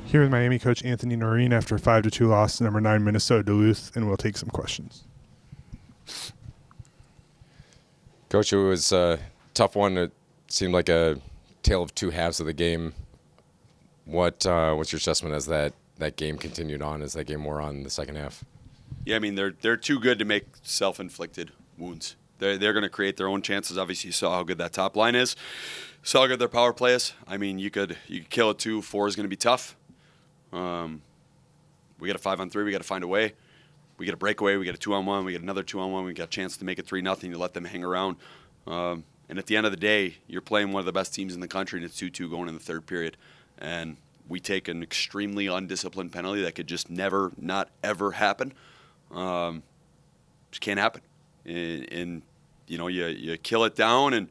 Here with Miami coach Anthony Noreen after a 5-2 loss to number 9 Minnesota Duluth, and we'll take some questions. Coach, it was a tough one. It seemed like a tale of two halves of the game. What's your assessment as that game continued on, as that game wore on in the second half? Yeah, I mean, they're too good to make self-inflicted wounds. They're going to create their own chances. Obviously, you saw how good that top line is. Saw how good their power play is. I mean, you could kill it 2-4 is going to be tough. We got a 5-on-3. We got to find a way. We get a breakaway. We get a 2-on-1. We get another 2-on-1. We got a chance to make it 3-0. You let them hang around. And at the end of the day, you're playing one of the best teams in the country, and it's 2-2 going in the third period. And we take an extremely undisciplined penalty that could just never, not ever happen. Just can't happen. And you kill it down, and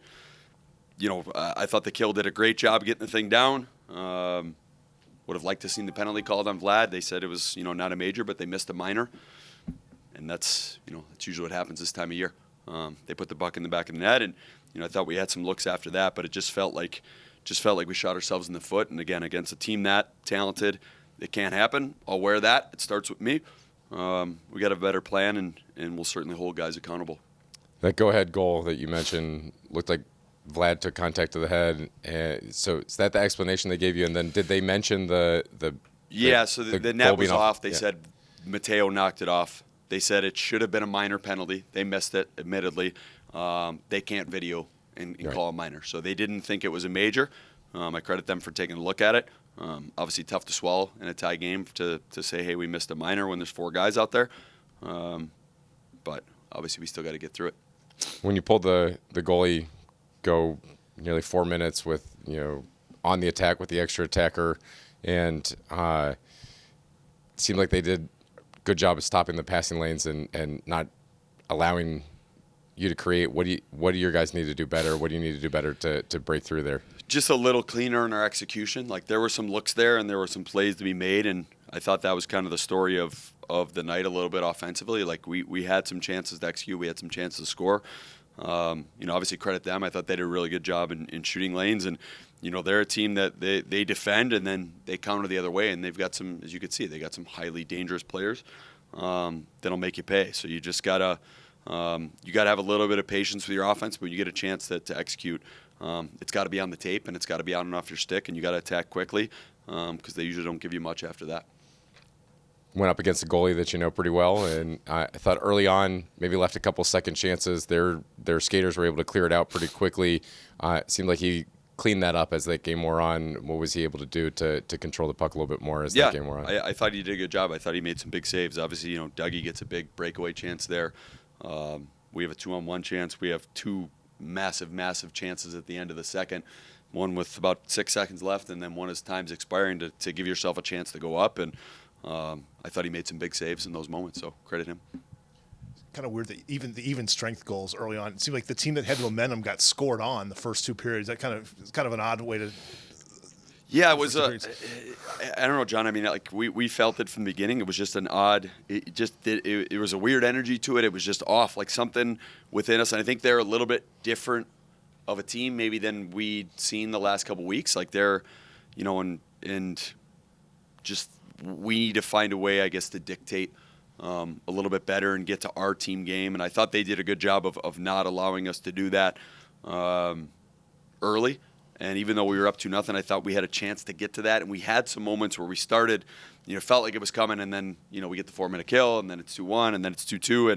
I thought the Kill did a great job getting the thing down. Would have liked to seen the penalty called on Vlad. They said it was not a major, but they missed a minor, and that's usually what happens this time of year. They put the buck in the back of the net, and I thought we had some looks after that, but it just felt like we shot ourselves in the foot. And again, against a team that talented, it can't happen. I'll wear that. It starts with me. We got a better plan, and we'll certainly hold guys accountable. That go-ahead goal that you mentioned looked like Vlad took contact to the head. So is that the explanation they gave you? And then did they mention the net was off. They said Mateo knocked it off. They said it should have been a minor penalty. They missed it, admittedly. They can't video and call a minor. So they didn't think it was a major. I credit them for taking a look at it. Obviously tough to swallow in a tie game to say, hey, we missed a minor when there's 4 guys out there. But obviously we still got to get through it. When you pulled the goalie go nearly 4 minutes with on the attack with the extra attacker, and it seemed like they did a good job of stopping the passing lanes and not allowing you to create. What do your guys need to do better? What do you need to do better to break through there? Just a little cleaner in our execution. Like, there were some looks there and there were some plays to be made, and I thought that was kind of the story of the night a little bit offensively. Like, we had some chances to execute. We had some chances to score. Obviously credit them. I thought they did a really good job in shooting lanes, and they're a team that they defend and then they counter the other way, and they've got some, as you can see, they got some highly dangerous players that'll make you pay. So you just gotta have a little bit of patience with your offense. When you get a chance to execute, it's got to be on the tape, and it's got to be on and off your stick, and you got to attack quickly because they usually don't give you much after that. Went up against a goalie that you know pretty well, and I thought early on maybe left a couple second chances. Their skaters were able to clear it out pretty quickly. It seemed like he cleaned that up as that game wore on. What was he able to do to control the puck a little bit more as that game wore on? I thought he did a good job. I thought he made some big saves. Obviously, Dougie gets a big breakaway chance there. We have a 2-on-1 chance. We have 2 massive chances at the end of the second. One with about 6 seconds left, and then one as time's expiring to give yourself a chance to go up. And I thought he made some big saves in those moments, so credit him. Kind of weird that even the even strength goals early on, it seemed like the team that had the momentum got scored on the first 2 periods. It's kind of an odd way to. Yeah, it was. I don't know, John. I mean, like we felt it from the beginning. It was just an odd. It was a weird energy to it. It was just off, like something within us. And I think they're a little bit different of a team maybe than we'd seen the last couple of weeks. Like they're, and just we need to find a way, I guess, to dictate a little bit better and get to our team game. And I thought they did a good job of not allowing us to do that early. And even though we were up 2-0, I thought we had a chance to get to that. And we had some moments where we started, felt like it was coming, and then, we get the 4-minute kill, and then it's 2-1, and then it's 2-2.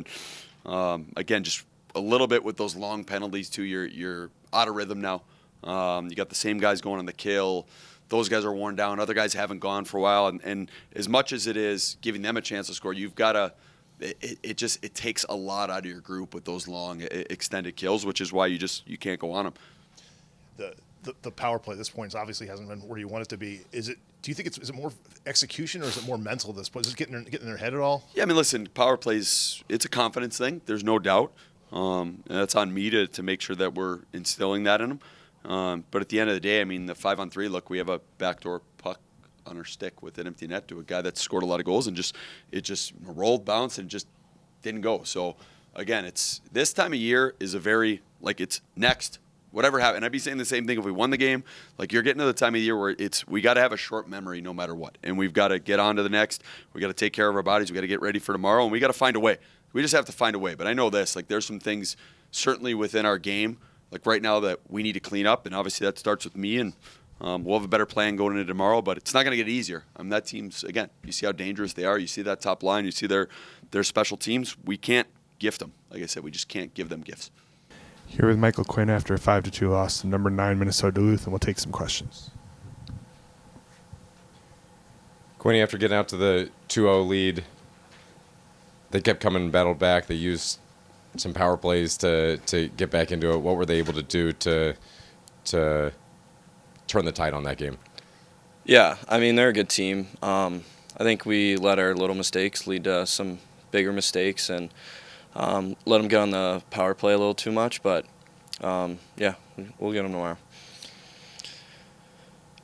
And again, just a little bit with those long penalties too. You're out of rhythm now. You got the same guys going on the kill. Those guys are worn down. Other guys haven't gone for a while. And as much as it is giving them a chance to score, you've got to. It takes a lot out of your group with those long extended kills, which is why you can't go on them. The power play at this point obviously hasn't been where you want it to be. Do you think is it more execution or is it more mental at this point? Is it getting in their head at all? Yeah, I mean, listen, power plays, it's a confidence thing. There's no doubt. And that's on me to make sure that we're instilling that in them. But at the end of the day, I mean, the 5-on-3, look, we have a backdoor puck on our stick with an empty net to a guy that scored a lot of goals, and it just rolled, bounced, and just didn't go. So, again, it's this time of year is a very, like, it's next. whatever happened. I'd be saying the same thing if we won the game. Like, you're getting to the time of year where we got to have a short memory no matter what, and we've got to get on to the next. We got to take care of our bodies. We got to get ready for tomorrow, and we got to find a way. We just have to find a way. But I know this, like, there's some things certainly within our game, like right now, that we need to clean up, and obviously that starts with me, and we'll have a better plan going into tomorrow, but it's not going to get easier. That team's, again, you see how dangerous they are. You see that top line. You see their special teams. We can't gift them. Like I said, we just can't give them gifts. Here with Michael Quinn after a 5-2 loss to number 9 Minnesota Duluth, and we'll take some questions. Quinn, after getting out to the 2-0 lead, they kept coming and battled back. They used some power plays to get back into it. What were they able to do to turn the tide on that game? Yeah, I mean, they're a good team. I think we let our little mistakes lead to some bigger mistakes and let them get on the power play a little too much. But, yeah, we'll get them tomorrow.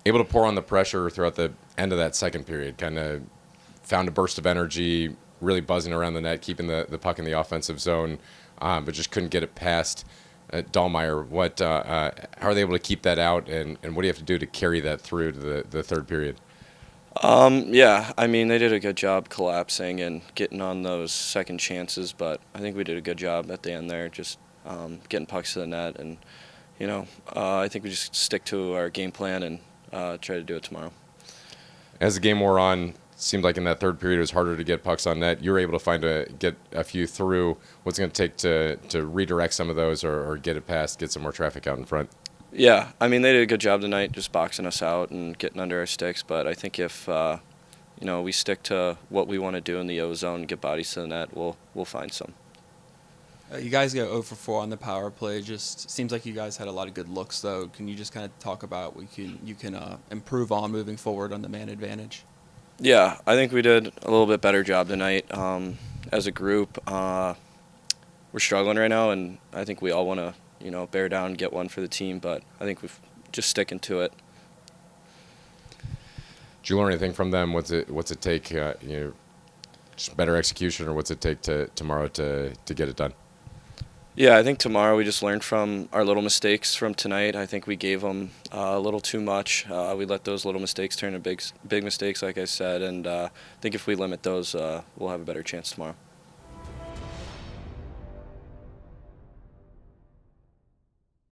Able to pour on the pressure throughout the end of that second period, kind of found a burst of energy, really buzzing around the net, keeping the puck in the offensive zone, but just couldn't get it past Dahlmeyer. How are they able to keep that out, and what do you have to do to carry that through to the third period? Yeah, I mean, they did a good job collapsing and getting on those second chances, but I think we did a good job at the end there, just getting pucks to the net. And, I think we just stick to our game plan and try to do it tomorrow. As the game wore on, seemed like in that third period it was harder to get pucks on net. You were able to get a few through. What's it going to take to redirect some of those or get it past, get some more traffic out in front? Yeah, I mean, they did a good job tonight just boxing us out and getting under our sticks, but I think if we stick to what we want to do in the O zone and get bodies to the net, we'll find some. You guys go 0 for 4 on the power play. Just seems like you guys had a lot of good looks, though. Can you just kind of talk about what you can improve on moving forward on the man advantage? Yeah, I think we did a little bit better job tonight. As a group, we're struggling right now, and I think we all want to, bear down and get one for the team, but I think we've just sticking to it. Did you learn anything from them? What's it take, just better execution, or what's it take tomorrow to get it done? Yeah, I think tomorrow we just learned from our little mistakes from tonight. I think we gave them a little too much. We let those little mistakes turn to big mistakes, like I said, and I think if we limit those, we'll have a better chance tomorrow.